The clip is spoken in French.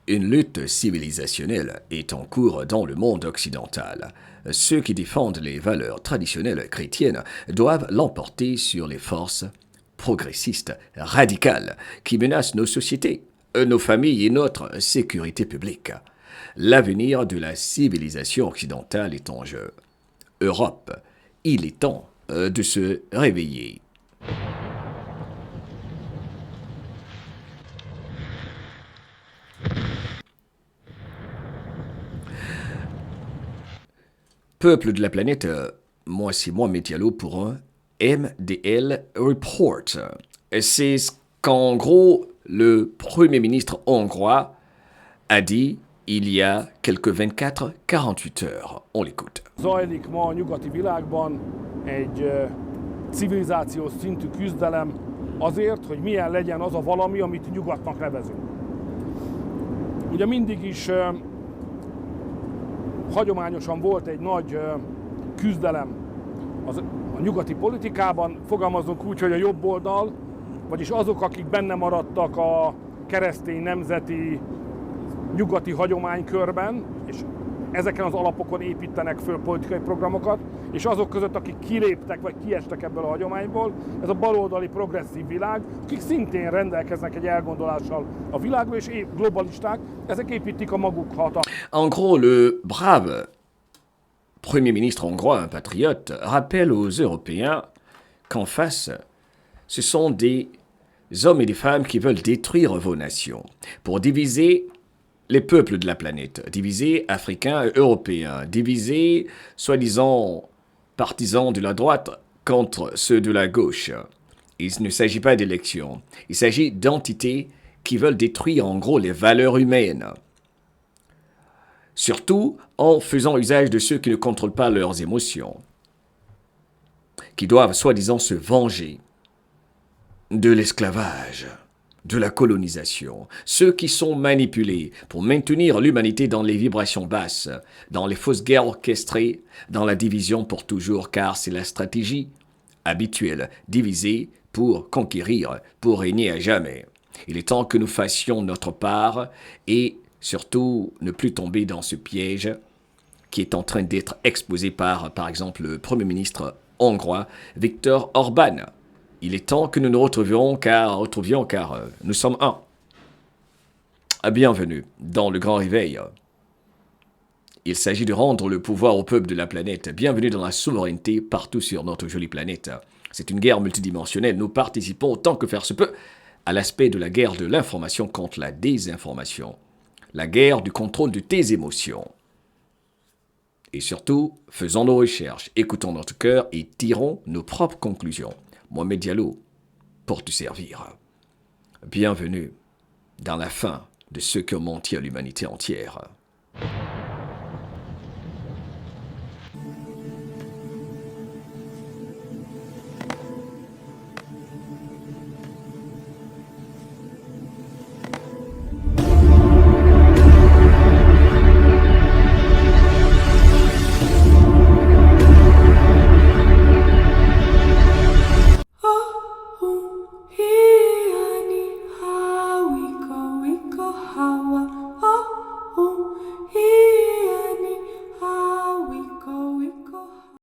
Une lutte civilisationnelle est en cours dans le monde occidental. Ceux qui défendent les valeurs traditionnelles chrétiennes doivent l'emporter sur les forces progressistes, radicales, qui menacent nos sociétés, nos familles et notre sécurité publique. L'avenir de la civilisation occidentale est en jeu. Europe, il est temps de se réveiller. Peuple de la planète, moi c'est moi Diallo pour un MDL Report. C'est ce qu'en gros le Premier ministre hongrois a dit il y a quelques 24-48 heures. On l'écoute. Zajlik ma a nyugati világban egy civilizációs szintű küzdelem azért, hogy milyen legyen az a valami, amit nyugatnak nevezünk. Ugye mindig is hagyományosan volt egy nagy küzdelem a nyugati politikában, fogalmazunk úgy, hogy a jobb oldal, vagyis azok, akik benne maradtak a keresztény nemzeti nyugati hagyománykörben, és ezeken az alapokon építenek föl politikai programokat, és azok között, akik kiléptek vagy kiestek ebből a hagyományból, ez a baloldali progresszív világ, akik szintén rendelkeznek egy elgondolással a világról, és globalisták, ezek építik a maguk hatalmat. En gros, le brave Premier ministre hongrois, un patriote, rappelle aux Européens qu'en face, ce sont des hommes et des femmes qui veulent détruire vos nations pour diviser les peuples de la planète, diviser Africains et Européens, diviser soi-disant partisans de la droite contre ceux de la gauche. Il ne s'agit pas d'élections, il s'agit d'entités qui veulent détruire en gros les valeurs humaines. Surtout en faisant usage de ceux qui ne contrôlent pas leurs émotions, qui doivent soi-disant se venger de l'esclavage, de la colonisation, ceux qui sont manipulés pour maintenir l'humanité dans les vibrations basses, dans les fausses guerres orchestrées, dans la division pour toujours, car c'est la stratégie habituelle, diviser pour conquérir, pour régner à jamais. Il est temps que nous fassions notre part et surtout ne plus tomber dans ce piège qui est en train d'être exposé par exemple, le Premier ministre hongrois, Viktor Orban. Il est temps que nous nous retrouvions car nous sommes un. Bienvenue dans le grand réveil. Il s'agit de rendre le pouvoir au peuple de la planète. Bienvenue dans la souveraineté partout sur notre jolie planète. C'est une guerre multidimensionnelle. Nous participons autant que faire se peut à l'aspect de la guerre de l'information contre la désinformation. La guerre du contrôle de tes émotions. Et surtout, faisons nos recherches, écoutons notre cœur et tirons nos propres conclusions. Mohamed Diallo, pour te servir. Bienvenue dans la fin de ceux qui ont menti à l'humanité entière.